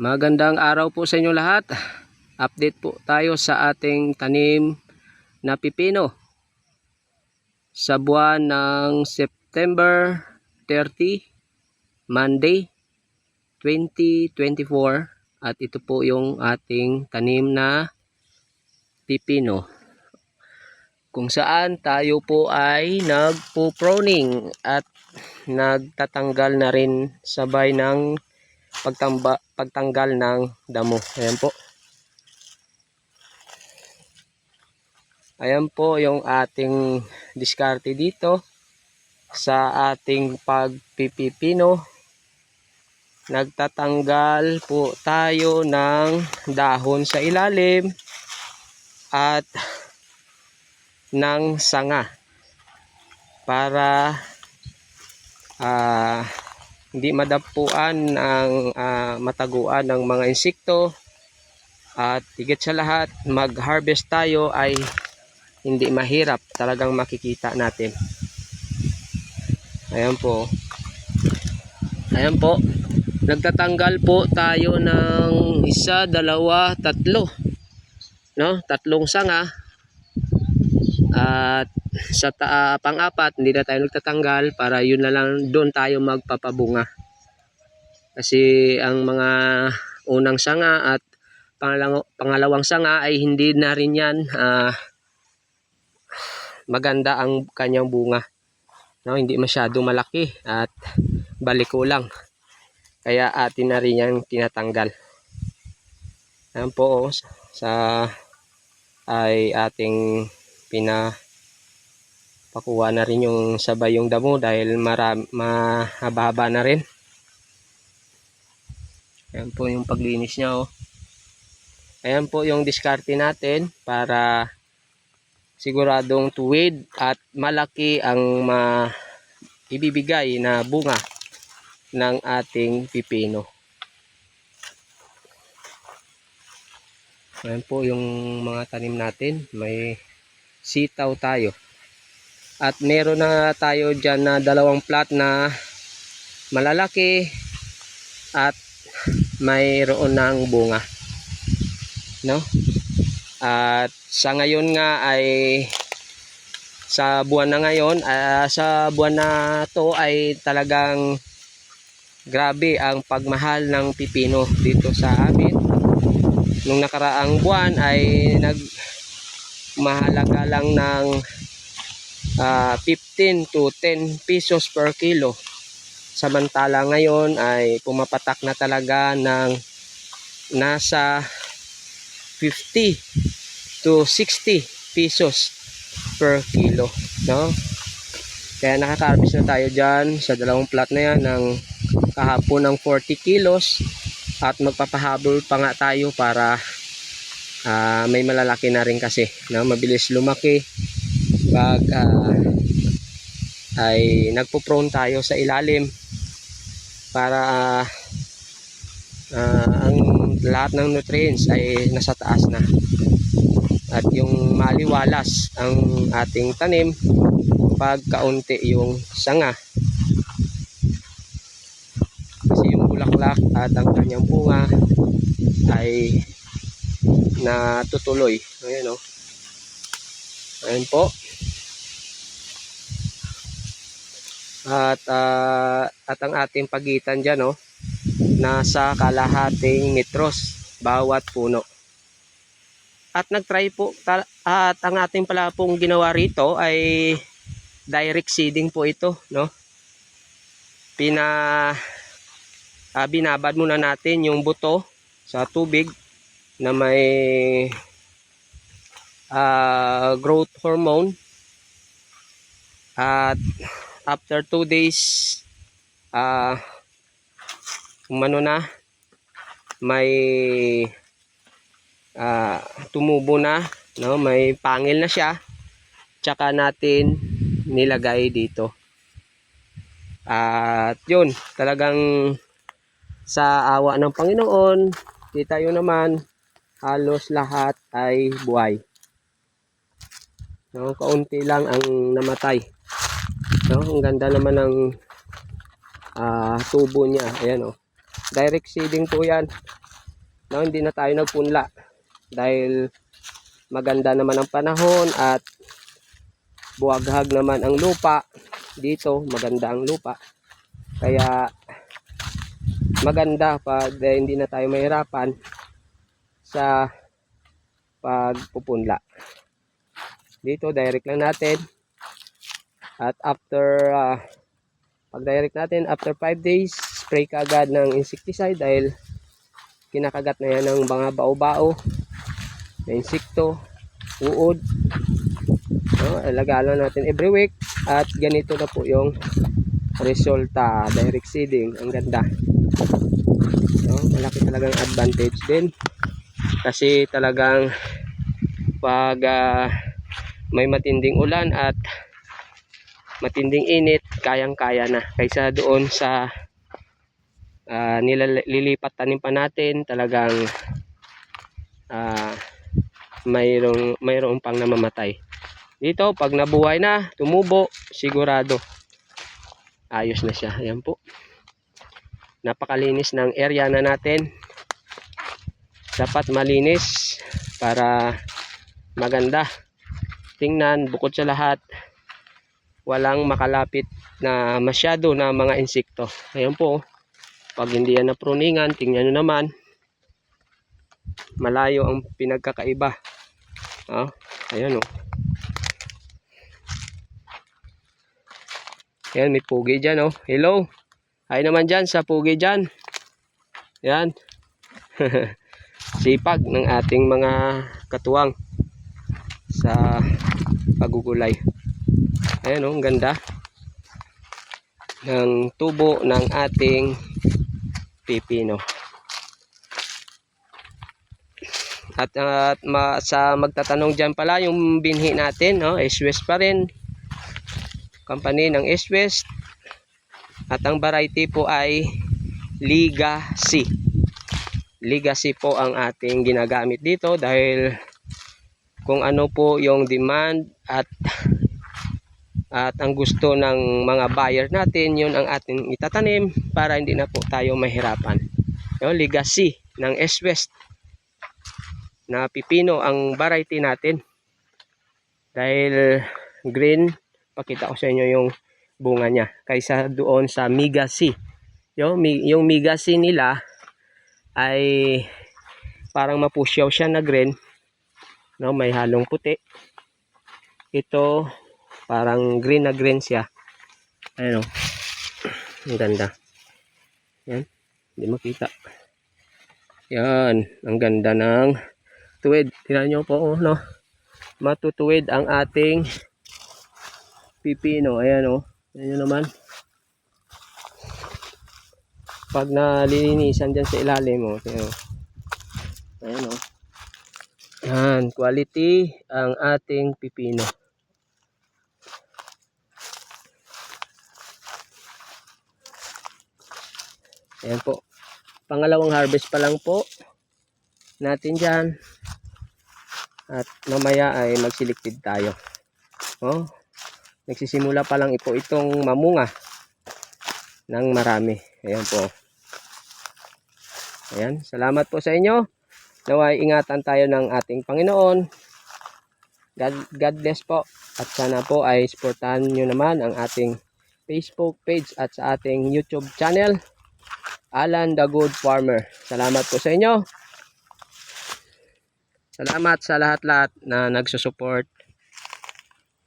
Magandang araw po sa inyo lahat. Update po tayo sa ating tanim na pipino sa buwan ng September 30, Monday 2024, at ito po yung ating tanim na pipino kung saan tayo po ay nagpo-pruning at nagtatanggal na rin sabay ng pagtanggal ng damo. Ayan po. Ayan po yung ating diskarte dito sa ating pagpipipino. Nagtatanggal po tayo ng dahon sa ilalim at ng sanga para hindi madapuan ang mataguan ng mga insekto, at higit sa lahat mag-harvest tayo ay hindi mahirap, talagang makikita natin. Ayan po. Ayan po. Nagtatanggal po tayo ng isa, dalawa, tatlo. No? Tatlong sanga. At sa pang-apat, hindi na tayo nagtatanggal para yun na lang doon tayo magpapabunga. Kasi ang mga unang sanga at pangalawang sanga ay hindi na rin yan maganda ang kanyang bunga. No, hindi masyado malaki at baliko lang. Kaya atin na rin yan tinatanggal. Ayan po sa ay ating pinapakuha na rin yung sabay yung damo dahil mahaba na rin. Ayan po yung paglinis niya, oh. Ayan po yung diskarte natin para siguradong tuwid at malaki ang ibibigay na bunga ng ating pipino. Ayan po yung mga tanim natin. May sitaw tayo. At meron na tayo dyan na dalawang plat na malalaki at mayroon ng bunga. No? At sa ngayon nga ay sa buwan na ngayon, sa buwan na to ay talagang grabe ang pagmahal ng pipino dito sa amin. Nung nakaraang buwan ay nagmahalaga lang ng 15 to 10 pesos per kilo. Samantala ngayon ay pumapatak na talaga ng nasa 50 to 60 pesos per kilo, no? Kaya nakaka-harvest na tayo dyan sa dalawang plat na yan ng kahapon ng 40 kilos. At magpapahabol pa nga tayo para may malalaki na rin kasi, no? Mabilis lumaki pag ay nagpo-prone tayo sa ilalim para ang lahat ng nutrients ay nasa taas na at yung maliwalas ang ating tanim pag kaunti yung sanga. Yung bulaklak at ang kanyang bunga ay natutuloy. Ayan, oh. Ayan po. At ang ating pagitan dyan, oh, nasa kalahating metros bawat puno. At nagtry po at ang ating pala pong ginawa rito ay direct seeding po ito, no? Binabad muna natin yung buto sa tubig na may growth hormone, at after 2 days umano na, may tumubo na, no? May pangil na siya, tsaka natin nilagay dito. At yun, talagang sa awa ng Panginoon, kita yun naman, halos lahat ay buhay. No, kaunti lang ang namatay. No, ang ganda naman ng tubo niya. Ayan, oh. Direct seeding po yan. No, hindi na tayo nagpunla dahil maganda naman ang panahon at buwaghag naman ang lupa dito, maganda ang lupa. Kaya maganda pag hindi na tayo mahirapan sa pagpupunla. Dito direct lang natin. At after pag direct natin, after 5 days, spray ka agad ng insecticide dahil kinakagat na yan ng mga bao-bao na insekto, uod. No, alagaan natin every week at ganito na po yung resulta. Direct seeding, ang ganda. No, malaki talagang advantage din kasi talagang pag may matinding ulan at matinding init, kayang-kaya na kaysa doon sa nililipat tanim pa natin, talagang mayroong pang namamatay. Dito pag nabuhay na, tumubo, sigurado ayos na siya. Ayan po, napakalinis ng area na natin, dapat malinis para maganda tingnan. Bukod sa lahat, walang makalapit na masyado na mga insekto. Ayan po, pag hindi yan napruningan, tingnan nyo naman, malayo ang pinagkakaiba. Ayan o. Ayan, may pugi dyan o. Hello, hi naman dyan sa pugi dyan. Ayan. Sipag ng ating mga katuwang sa pagugulay. Ayan o, ang ganda ng tubo ng ating pipino. At sa magtatanong dyan pala, yung binhi natin, no, S-West pa rin, company ng S-West, at ang variety po ay Legacy. Legacy po ang ating ginagamit dito dahil kung ano po yung demand at ang gusto ng mga buyer natin, yun ang ating itatanim para hindi na po tayo mahirapan. Yung Legacy ng S-West na pipino ang variety natin dahil green. Pakita ko sa inyo yung bunga niya kaysa doon sa Legacy. Yung Legacy nila ay parang mapusyaw siya na green, no, may halong puti. Ito parang green na green siya. Ayun, ang ganda. Yan, hindi makita. Yan, ang ganda ng tuwid. Tingnan nyo po, no, matutuwid ang ating pipino. Ayan o, ayan naman. Pag nalilinisan dyan sa ilalim mo, ayan o. Yan, quality ang ating pipino. Ayan po, pangalawang harvest pa lang po natin dyan. At mamaya ay magsiligpid tayo. Nagsisimula pa lang po itong mamunga ng marami. Ayan po. Ayan, salamat po sa inyo. Naway ingatan tayo ng ating Panginoon. God bless po. At sana po ay supportahan nyo naman ang ating Facebook page at sa ating YouTube channel, Alan the Good Farmer. Salamat po sa inyo. Salamat sa lahat-lahat na nagsusupport.